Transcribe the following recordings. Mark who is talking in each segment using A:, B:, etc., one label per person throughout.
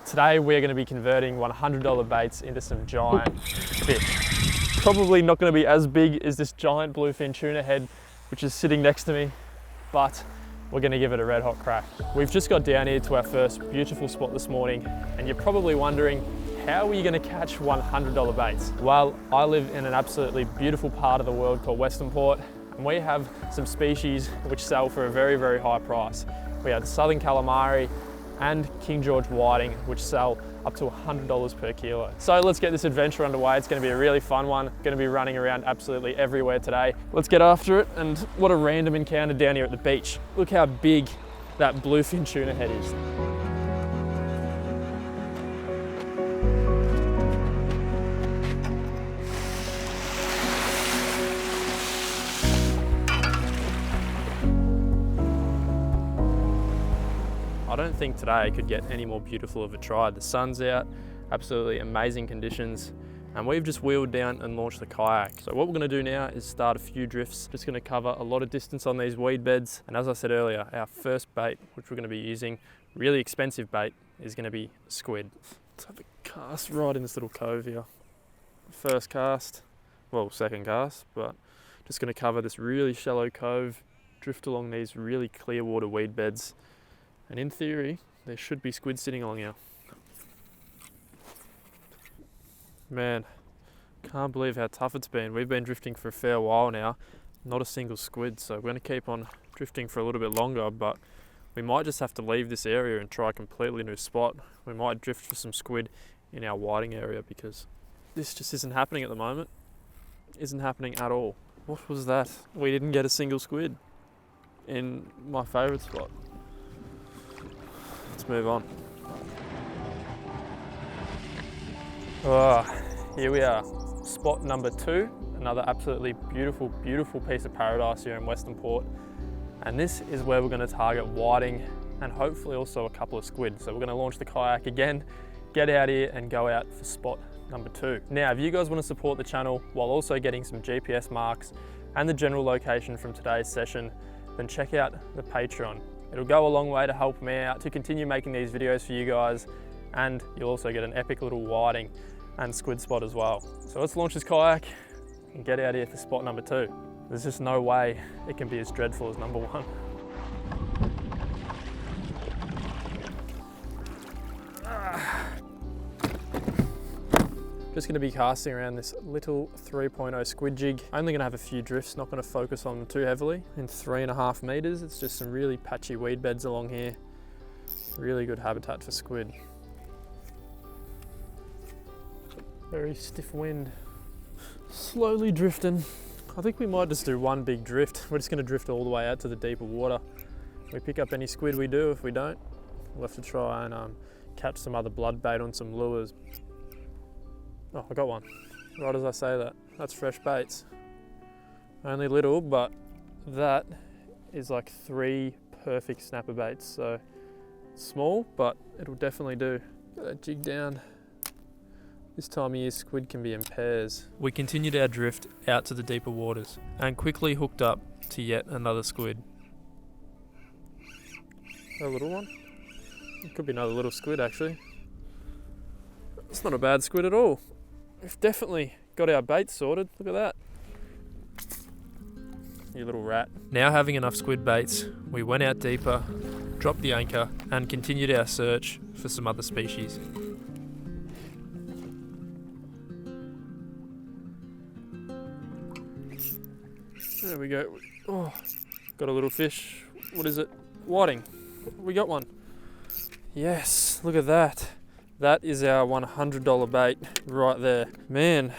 A: Today we're going to be converting $100 baits into some giant fish. Probably not going to be as big as this giant bluefin tuna head which is sitting next to me, but we're going to give it a red hot crack. We've just got down here to our first beautiful spot this morning, and you're probably wondering, how are you going to catch $100 baits? Well, I live in an absolutely beautiful part of the world called Western Port, and we have some species which sell for a very, very high price. We have southern calamari and King George whiting, which sell up to $100 per kilo. So let's get this adventure underway. It's going to be a really fun one. Going to be running around absolutely everywhere today. Let's get after it. And what a random encounter down here at the beach. Look how big that bluefin tuna head is. I don't think today could get any more beautiful of a try. The sun's out, absolutely amazing conditions, and we've just wheeled down and launched the kayak. So what we're going to do now is start a few drifts. Just going to cover a lot of distance on these weed beds, and as I said earlier, our first bait, which we're going to be using, really expensive bait, is going to be squid. Let's have a cast right in this little cove here. First cast, well, second cast, but just going to cover this really shallow cove, drift along these really clear water weed beds. And in theory, there should be squid sitting along here. Man, can't believe how tough it's been. We've been drifting for a fair while now, not a single squid, so we're going to keep on drifting for a little bit longer, but we might just have to leave this area and try a completely new spot. We might drift for some squid in our whiting area because this just isn't happening at the moment. Isn't happening at all. What was that? We didn't get a single squid in my favourite spot. Let's move on. Here we are, spot number 2, another absolutely beautiful, beautiful piece of paradise here in Western Port. And this is where we're going to target whiting and hopefully also a couple of squid. So we're going to launch the kayak again, get out here and go out for spot number 2. Now, if you guys want to support the channel while also getting some GPS marks and the general location from today's session, then check out the Patreon. It'll go a long way to help me out to continue making these videos for you guys, and you'll also get an epic little whiting and squid spot as well. So let's launch this kayak and get out here for spot number 2. There's just no way it can be as dreadful as number 1. Just going to be casting around this little 3.0 squid jig. Only going to have a few drifts, not going to focus on them too heavily. In 3.5 meters, it's just some really patchy weed beds along here. Really good habitat for squid. Very stiff wind. Slowly drifting. I think we might just do one big drift. We're just going to drift all the way out to the deeper water. We pick up any squid we do. If we don't, we'll have to try and catch some other blood bait on some lures. Oh, I got one. Right as I say that. That's fresh baits. Only little, but that is like 3 perfect snapper baits. So small, but it'll definitely do. Get that jig down. This time of year, squid can be in pairs. We continued our drift out to the deeper waters and quickly hooked up to yet another squid. A little one? It could be another little squid actually. It's not a bad squid at all. We've definitely got our bait sorted. Look at that. You little rat. Now having enough squid baits, we went out deeper, dropped the anchor, and continued our search for some other species. There we go. Oh, got a little fish. What is it? Whiting. We got one. Yes, look at that. That is our $100 bait right there. Man,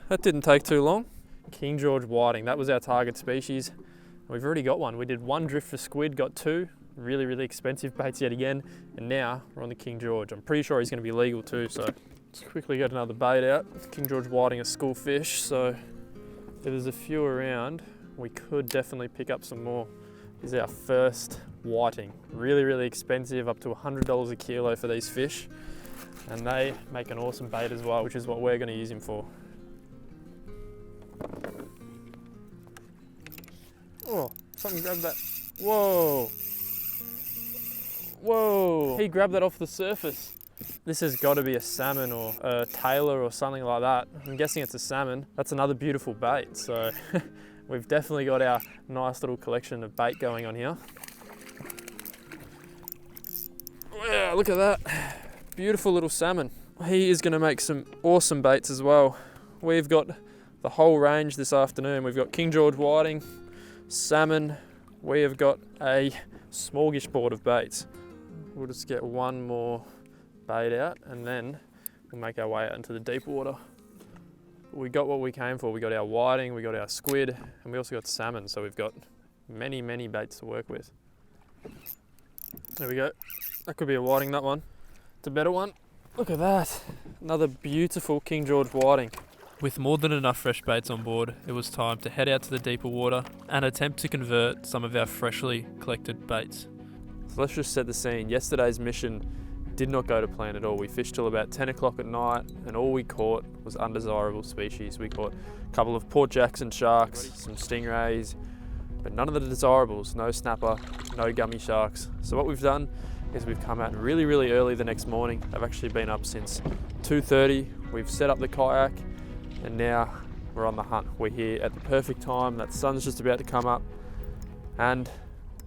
A: that didn't take too long. King George whiting, that was our target species. We've already got one. We did 1 drift for squid, got 2. Really, really expensive baits yet again. And now we're on the King George. I'm pretty sure he's gonna be legal too, so let's quickly get another bait out. King George whiting is school fish, so if there's a few around, we could definitely pick up some more. This is our first whiting. Really, really expensive, up to $100 a kilo for these fish. And they make an awesome bait as well, which is what we're going to use him for. Oh, something grabbed that. Whoa. Whoa. He grabbed that off the surface. This has got to be a salmon or a tailor or something like that. I'm guessing it's a salmon. That's another beautiful bait. So we've definitely got our nice little collection of bait going on here. Wow, look at that. Beautiful little salmon. He is going to make some awesome baits as well. We've got the whole range this afternoon. We've got King George whiting, salmon. We have got a smorgasbord of baits. We'll just get one more bait out and then we'll make our way out into the deep water. We got what we came for. We got our whiting, we got our squid, and we also got salmon. So we've got many, many baits to work with. There we go. That could be a whiting, that one. It's a better one. Look at that. Another beautiful King George whiting. With more than enough fresh baits on board, it was time to head out to the deeper water and attempt to convert some of our freshly collected baits. So let's just set the scene. Yesterday's mission did not go to plan at all. We fished till about 10 o'clock at night and all we caught was undesirable species. We caught a couple of Port Jackson sharks, some stingrays, but none of the desirables. No snapper, no gummy sharks. So what we've done is we've come out really, really early the next morning. I've actually been up since 2:30. We've set up the kayak and now we're on the hunt. We're here at the perfect time. That sun's just about to come up and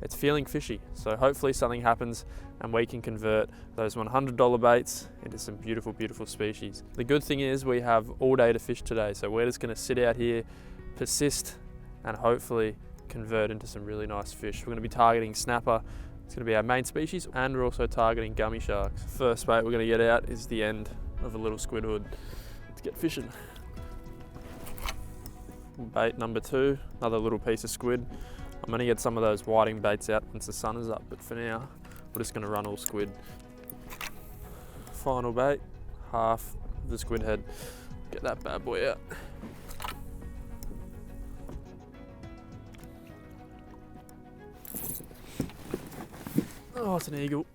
A: it's feeling fishy. So hopefully something happens and we can convert those $100 baits into some beautiful, beautiful species. The good thing is we have all day to fish today. So we're just gonna sit out here, persist, and hopefully convert into some really nice fish. We're gonna be targeting snapper. It's gonna be our main species, and we're also targeting gummy sharks. First bait we're gonna get out is the end of a little squid hood. Let's get fishing. Bait number 2, another little piece of squid. I'm gonna get some of those whiting baits out once the sun is up, but for now, we're just gonna run all squid. Final bait, half of the squid head. Get that bad boy out. Oh, it's an eagle.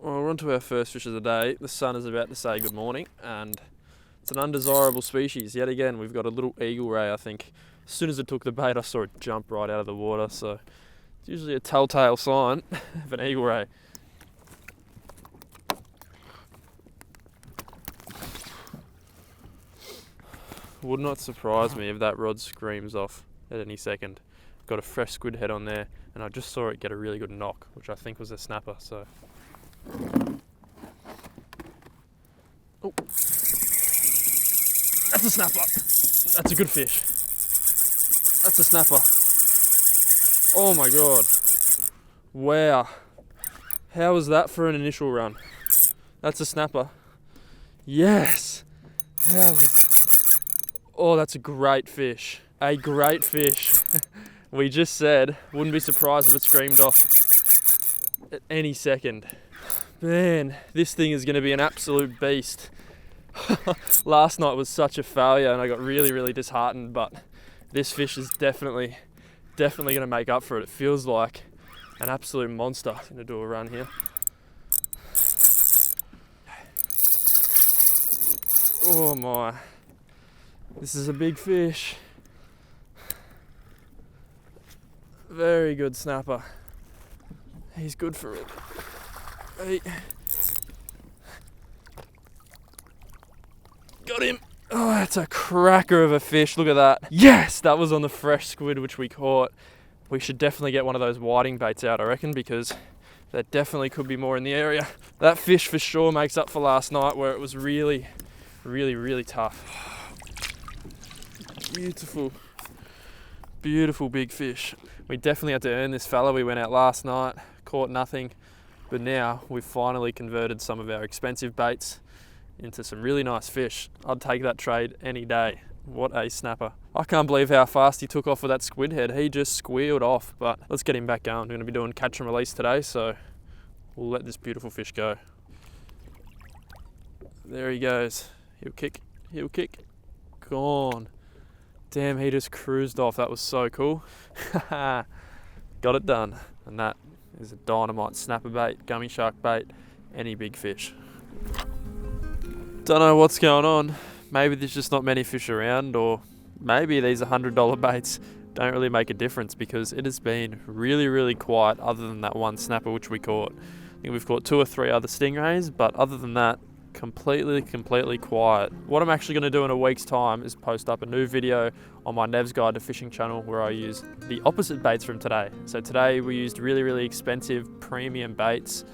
A: Well, we're on to our first fish of the day. The sun is about to say good morning, and it's an undesirable species. Yet again, we've got a little eagle ray, I think. As soon as it took the bait, I saw it jump right out of the water, so it's usually a telltale sign of an eagle ray. Would not surprise me if that rod screams off at any second. Got a fresh squid head on there, and I just saw it get a really good knock, which I think was a snapper, so. Oh. That's a snapper. That's a good fish. That's a snapper. Oh my God. Wow. How was that for an initial run? That's a snapper. Yes. How was... Oh, that's a great fish. A great fish. We just said, wouldn't be surprised if it screamed off at any second. Man, this thing is going to be an absolute beast. Last night was such a failure and I got really, really disheartened, but this fish is definitely going to make up for it. It feels like an absolute monster. I'm going to do a run here. Oh my. This is a big fish. Very good snapper. He's good for it. Hey. Got him. Oh, that's a cracker of a fish. Look at that. Yes, that was on the fresh squid which we caught. We should definitely get one of those whiting baits out, I reckon, because there definitely could be more in the area. That fish for sure makes up for last night where it was really, really, really tough. Beautiful, beautiful big fish. We definitely had to earn this fella. We went out last night, caught nothing, but now we've finally converted some of our expensive baits into some really nice fish. I'd take that trade any day. What a snapper. I can't believe how fast he took off with that squid head. He just squealed off, but let's get him back going. We're gonna be doing catch and release today, so we'll let this beautiful fish go. There he goes. He'll kick, gone. Damn, he just cruised off. That was so cool. Got it done. And that is a dynamite snapper bait, gummy shark bait, any big fish. Don't know what's going on. Maybe there's just not many fish around, or maybe these $100 baits don't really make a difference because it has been really, really quiet other than that one snapper which we caught. I think we've caught 2 or 3 other stingrays, but other than that, completely quiet. What I'm actually going to do in a week's time is post up a new video on my Nev's Guide to Fishing channel where I use the opposite baits from today. So today we used really expensive premium baits,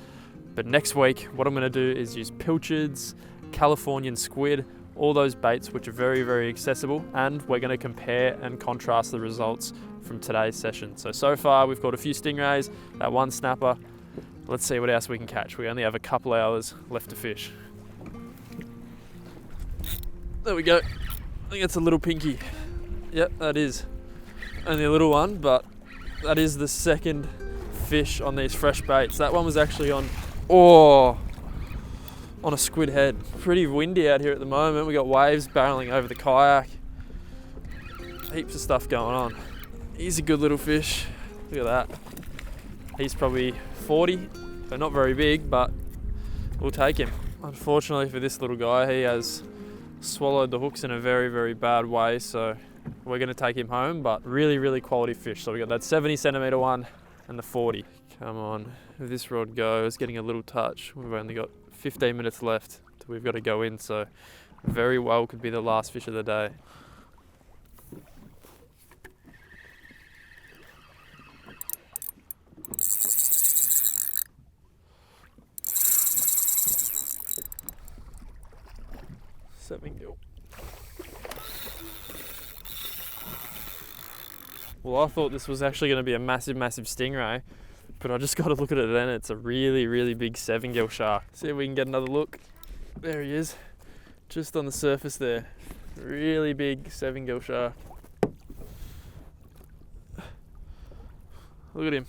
A: but next week what I'm going to do is use pilchards, Californian squid, all those baits which are very accessible, and we're going to compare and contrast the results from today's session. So far we've caught a few stingrays, that one snapper. Let's see what else we can catch. We only have a couple hours left to fish. There we go. I think it's a little pinky. Yep, that is. Only a little one, but that is the second fish on these fresh baits. That one was actually on a squid head. Pretty windy out here at the moment. We got waves barreling over the kayak. Heaps of stuff going on. He's a good little fish. Look at that. He's probably 40, so not very big, but we'll take him. Unfortunately for this little guy, he has swallowed the hooks in a very bad way, so we're going to take him home, but really quality fish. So we got that 70 centimeter one and the 40. Come on, if this rod goes, getting a little touch. We've only got 15 minutes left till we've got to go in, so very well could be the last fish of the day. Well, I thought this was actually going to be a massive stingray, but I just got to look at it and it's a really big 7-gill shark. See if we can get another look. There he is, just on the surface there. Really big 7-gill shark. Look at him.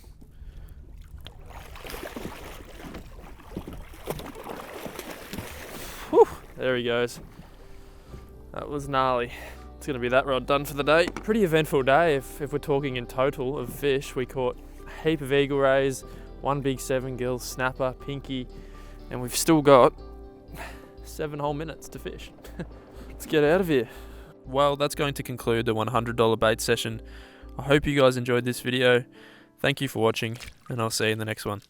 A: Whew, there he goes. That was gnarly. It's going to be that rod done for the day. Pretty eventful day if we're talking in total of fish. We caught a heap of eagle rays, 1 big 7-gill, snapper, pinky, and we've still got 7 whole minutes to fish. Let's get out of here. Well, that's going to conclude the $100 bait session. I hope you guys enjoyed this video. Thank you for watching, and I'll see you in the next one.